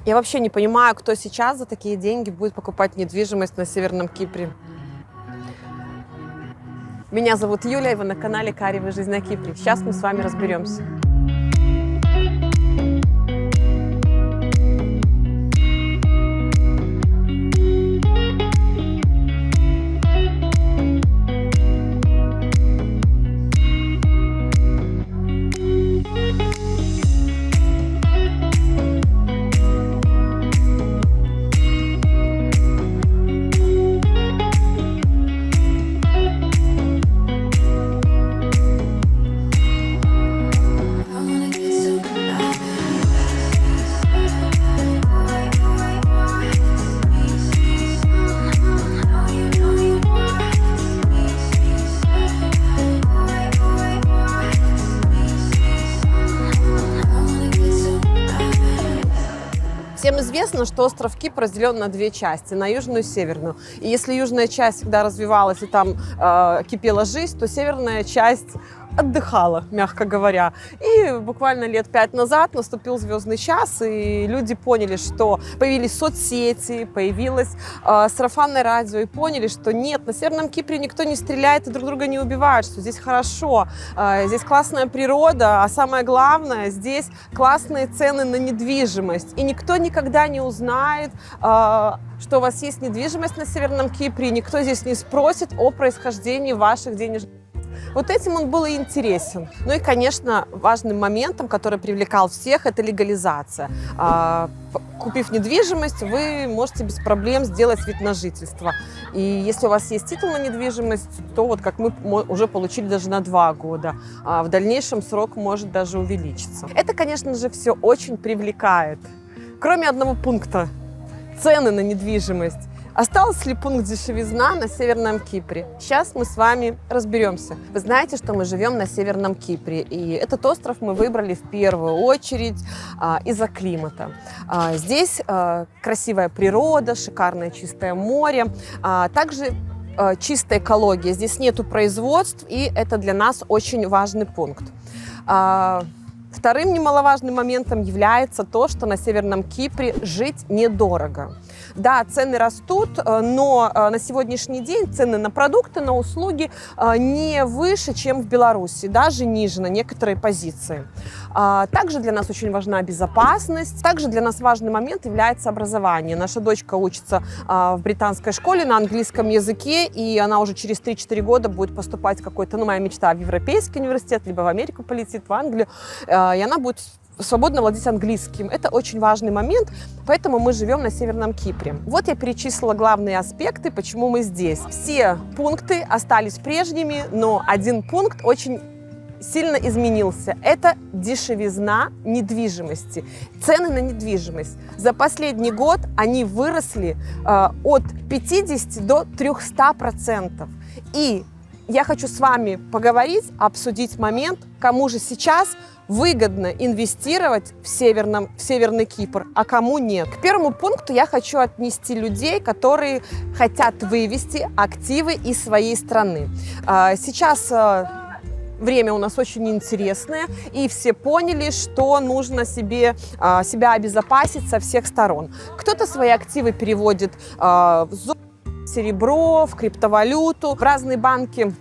Я вообще не понимаю, кто сейчас за такие деньги будет покупать недвижимость на Северном Кипре. Меня зовут Юля, и вы на канале «Кариевая жизнь на Кипре». Сейчас мы с вами разберемся. Всем известно, что остров Кипр разделен на две части, на южную и северную. И если южная часть всегда развивалась и там кипела жизнь, то северная часть отдыхала, мягко говоря. И буквально лет 5 назад наступил звездный час, и люди поняли, что появились соцсети, появилось сарафанное радио, и поняли, что нет, на Северном Кипре никто не стреляет и друг друга не убивает, что здесь хорошо, здесь классная природа, а самое главное, здесь классные цены на недвижимость. И никто никогда не узнает, что у вас есть недвижимость на Северном Кипре, и никто здесь не спросит о происхождении ваших денежных. Вот этим он был и интересен. Ну и, конечно, важным моментом, который привлекал всех, это легализация. Купив недвижимость, вы можете без проблем сделать вид на жительство. И если у вас есть титул на недвижимость, то вот как мы уже получили даже на 2 года. А в дальнейшем срок может даже увеличиться. Это, конечно же, все очень привлекает. Кроме одного пункта – цены на недвижимость. Остался ли пункт дешевизна на Северном Кипре? Сейчас мы с вами разберемся. Вы знаете, что мы живем на Северном Кипре, и этот остров мы выбрали в первую очередь из-за климата. Здесь красивая природа, шикарное чистое море, также чистая экология. Здесь нету производств, и это для нас очень важный пункт. Вторым немаловажным моментом является то, что на Северном Кипре жить недорого. Да, цены растут, но на сегодняшний день цены на продукты, на услуги не выше, чем в Беларуси, даже ниже на некоторые позиции. Также для нас очень важна безопасность. Также для нас важный момент является образование. Наша дочка учится в британской школе на английском языке, и она уже через 3-4 года будет поступать в какой-то, моя мечта, в Европейский университет, либо в Америку полетит, в Англию, и она будет свободно владеть английским. Это очень важный момент, поэтому мы живем на Северном Кипре. Вот я перечислила главные аспекты, почему мы здесь. Все пункты остались прежними, но один пункт очень сильно изменился. Это дешевизна недвижимости. Цены на недвижимость. За последний год они выросли от 50 до 300%. И я хочу с вами поговорить, обсудить момент, кому же сейчас выгодно инвестировать в Северный Кипр, а кому нет. К первому пункту я хочу отнести людей, которые хотят вывести активы из своей страны. Сейчас время у нас очень интересное, и все поняли, что нужно себя обезопасить со всех сторон. Кто-то свои активы переводит в золото, серебро, в криптовалюту, в разные банки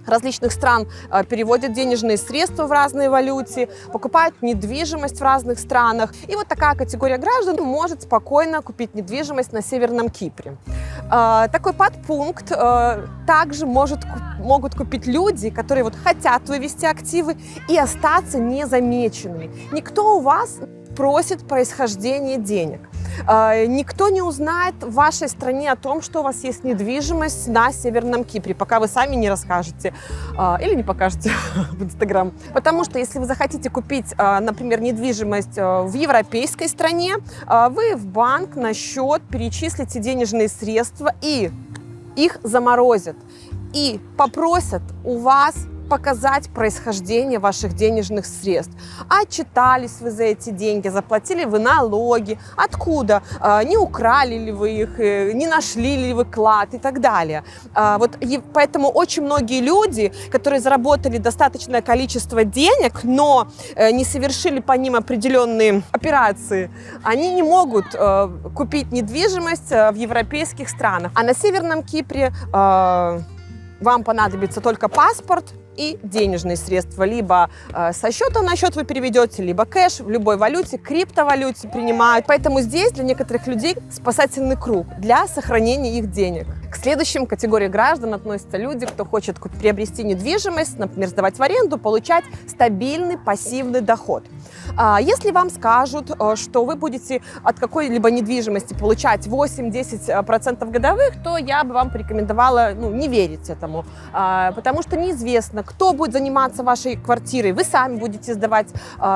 различных стран переводят денежные средства в разной валюте, покупают недвижимость в разных странах. И вот такая категория граждан может спокойно купить недвижимость на Северном Кипре. Такой подпункт также могут купить люди, которые вот хотят вывести активы и остаться незамеченными. Никто у вас не просит происхождение денег. Никто не узнает в вашей стране о том, что у вас есть недвижимость на Северном Кипре, пока вы сами не расскажете или не покажете в Инстаграм. Потому что если вы захотите купить, например, недвижимость в европейской стране, вы в банк на счет перечислите денежные средства и их заморозят. И попросят у вас показать происхождение ваших денежных средств. Отчитались вы за эти деньги, заплатили вы налоги, откуда, не украли ли вы их, не нашли ли вы клад и так далее. Поэтому очень многие люди, которые заработали достаточное количество денег, но не совершили по ним определенные операции, они не могут купить недвижимость в европейских странах. А на Северном Кипре вам понадобится только паспорт и денежные средства. Либо со счета на счет вы переведете, либо кэш в любой валюте, криптовалюте принимают. Поэтому здесь для некоторых людей спасательный круг для сохранения их денег. К следующим категории граждан относятся люди, кто хочет приобрести недвижимость, например, сдавать в аренду, получать стабильный пассивный доход. Если вам скажут, что вы будете от какой-либо недвижимости получать 8-10% годовых, то я бы вам порекомендовала не верить этому, потому что неизвестно, кто будет заниматься вашей квартирой. Вы сами будете сдавать,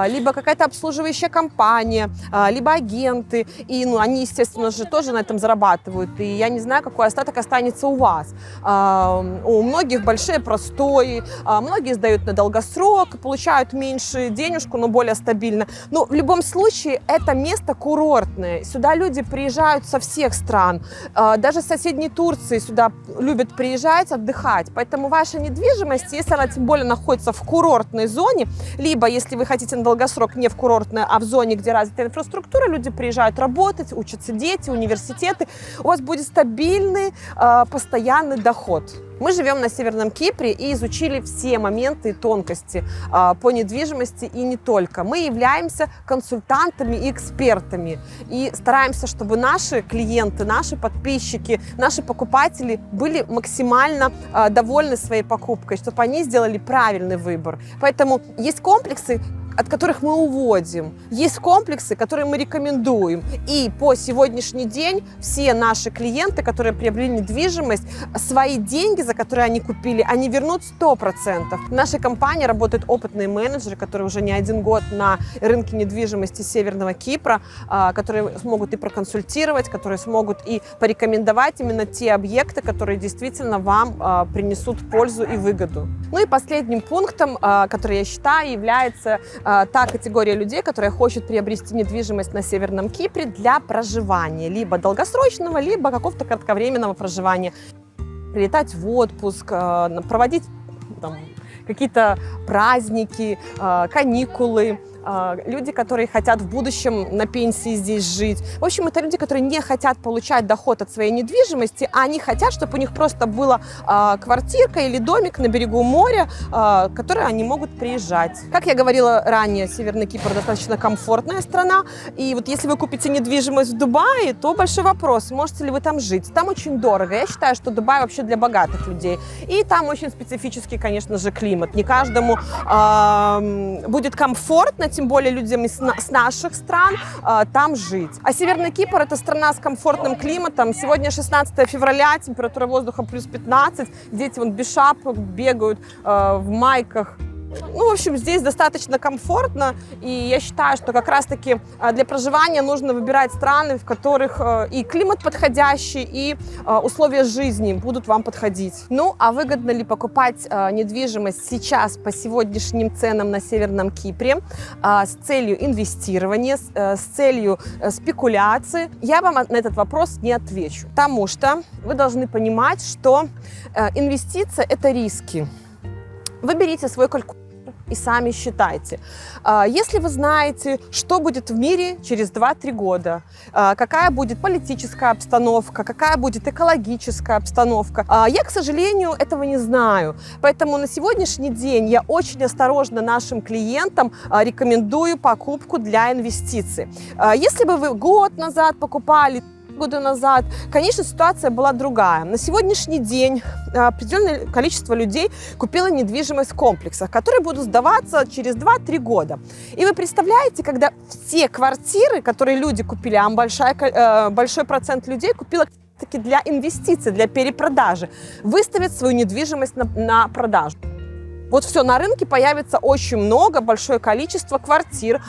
либо какая-то обслуживающая компания, либо агенты, и они, естественно же, тоже на этом зарабатывают, и я не знаю, какой остаток останется у вас. У многих большие простои, многие сдают на долгосрок, получают меньше денежку, но более стабильно. Но в любом случае это место курортное. Сюда люди приезжают со всех стран. Даже с соседней Турции сюда любят приезжать, отдыхать. Поэтому ваша недвижимость, если она тем более находится в курортной зоне, либо если вы хотите на долгосрок не в курортной, а в зоне, где развита инфраструктура, люди приезжают работать, учатся дети, университеты, у вас будет стабильный, постоянный доход. Мы живем на Северном Кипре и изучили все моменты и тонкости по недвижимости и не только. Мы являемся консультантами и экспертами и стараемся, чтобы наши клиенты, наши подписчики, наши покупатели были максимально довольны своей покупкой, чтобы они сделали правильный выбор. Поэтому есть комплексы, от которых мы уводим. Есть комплексы, которые мы рекомендуем. И по сегодняшний день все наши клиенты, которые приобрели недвижимость, свои деньги, за которые они купили, они вернут 100%. В нашей компании работают опытные менеджеры, которые уже не один год на рынке недвижимости Северного Кипра, которые смогут и проконсультировать, которые смогут и порекомендовать именно те объекты, которые действительно вам принесут пользу и выгоду. Ну и последним пунктом, который я считаю, является та категория людей, которая хочет приобрести недвижимость на Северном Кипре для проживания, либо долгосрочного, либо какого-то кратковременного проживания. Прилетать в отпуск, проводить какие-то праздники, каникулы. Люди, которые хотят в будущем на пенсии здесь жить. В общем, это люди, которые не хотят получать доход от своей недвижимости, а они хотят, чтобы у них просто была квартирка или домик на берегу моря, в который они могут приезжать. Как я говорила ранее, Северный Кипр достаточно комфортная страна, и вот если вы купите недвижимость в Дубае, то большой вопрос, можете ли вы там жить. Там очень дорого. Я считаю, что Дубай вообще для богатых людей. И там очень специфический, конечно же, климат. Не каждому будет комфортно, тем более людям с наших стран, там жить. А Северный Кипр – это страна с комфортным климатом. Сегодня 16 февраля, температура воздуха плюс 15, дети без шапок бегают в майках. В общем, здесь достаточно комфортно, и я считаю, что как раз-таки для проживания нужно выбирать страны, в которых и климат подходящий, и условия жизни будут вам подходить. Ну, а выгодно ли покупать недвижимость сейчас по сегодняшним ценам на Северном Кипре с целью инвестирования, с целью спекуляции? Я вам на этот вопрос не отвечу, потому что вы должны понимать, что инвестиция – это риски. Вы берите свой калькулятор и сами считайте. Если вы знаете, что будет в мире через 2-3 года, какая будет политическая обстановка, какая будет экологическая обстановка, я, к сожалению, этого не знаю. Поэтому на сегодняшний день я очень осторожно нашим клиентам рекомендую покупку для инвестиций. Если бы вы год назад покупали, года назад, конечно, ситуация была другая. На сегодняшний день определенное количество людей купило недвижимость в комплексах, которые будут сдаваться через 2-3 года. И вы представляете, когда все квартиры, которые люди купили, а большой процент людей купило таки для инвестиций, для перепродажи, выставят свою недвижимость на продажу. Вот все, на рынке появится очень много, большое количество квартир,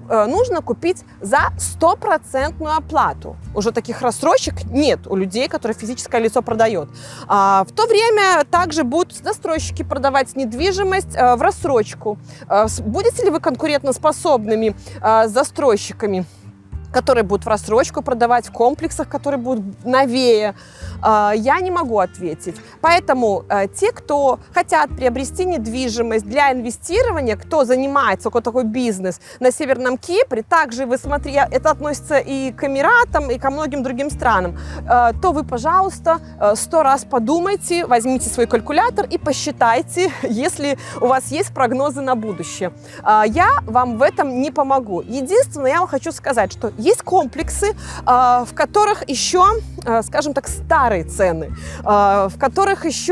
нужно купить за 100% оплату. Уже таких рассрочек нет у людей, которые физическое лицо продает. В то время также будут застройщики продавать недвижимость в рассрочку. Будете ли вы конкурентоспособными с застройщиками, которые будут в рассрочку продавать в комплексах, которые будут новее? Я не могу ответить. Поэтому те, кто хотят приобрести недвижимость для инвестирования, кто занимается, у кого такой бизнес на Северном Кипре, также вы смотрите, это относится и к Эмиратам, и ко многим другим странам, то вы, пожалуйста, 100 раз подумайте, возьмите свой калькулятор и посчитайте, если у вас есть прогнозы на будущее. Я вам в этом не помогу. Единственное, я вам хочу сказать, что есть комплексы, в которых еще, скажем так, старые цены, в которых есть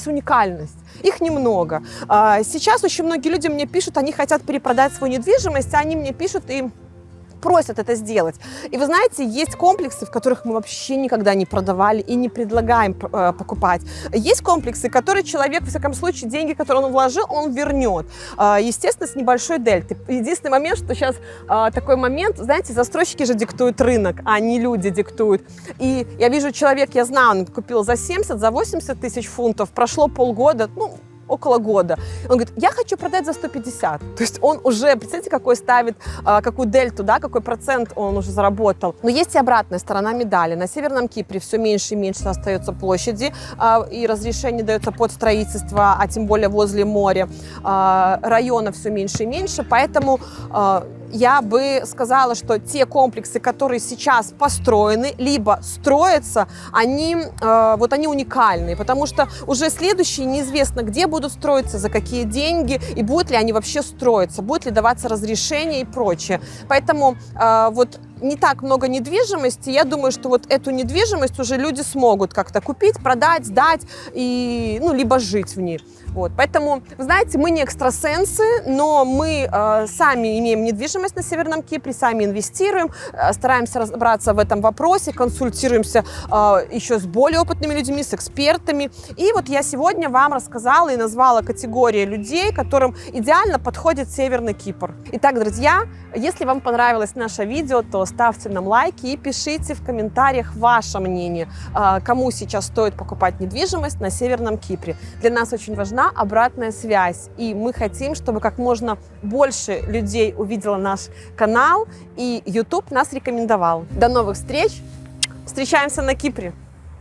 уникальность. Их немного. Сейчас очень многие люди мне пишут, они хотят перепродать свою недвижимость, они мне пишут и просят это сделать. И вы знаете, есть комплексы, в которых мы вообще никогда не продавали и не предлагаем покупать. Есть комплексы, которые человек, во всяком случае, деньги, которые он вложил, он вернет. Естественно, с небольшой дельтой. Единственный момент, что сейчас такой момент, знаете, застройщики же диктуют рынок, а не люди диктуют. И я вижу, человек, я знаю, он купил за 70, за 80 тысяч фунтов, прошло полгода, около года. Он говорит, я хочу продать за 150. То есть он уже, представьте, какой ставит, какую дельту, да, какой процент он уже заработал. Но есть и обратная сторона медали. На Северном Кипре все меньше и меньше остается площади, и разрешение дается под строительство, а тем более возле моря. Районов все меньше и меньше, поэтому я бы сказала, что те комплексы, которые сейчас построены, либо строятся, они уникальные, потому что уже следующие неизвестно, где будут строиться, за какие деньги, и будут ли они вообще строиться, будет ли даваться разрешение и прочее. Поэтому не так много недвижимости. Я думаю, что вот эту недвижимость уже люди смогут как-то купить, продать, сдать и, либо жить в ней. Вот. Поэтому, вы знаете, мы не экстрасенсы, но мы сами имеем недвижимость на Северном Кипре, сами инвестируем, стараемся разобраться в этом вопросе, консультируемся еще с более опытными людьми, с экспертами. И вот я сегодня вам рассказала и назвала категории людей, которым идеально подходит Северный Кипр. Итак, друзья, если вам понравилось наше видео, то ставьте нам лайки и пишите в комментариях ваше мнение, кому сейчас стоит покупать недвижимость на Северном Кипре. Для нас очень важна обратная связь, и мы хотим, чтобы как можно больше людей увидело наш канал, и YouTube нас рекомендовал. До новых встреч! Встречаемся на Кипре!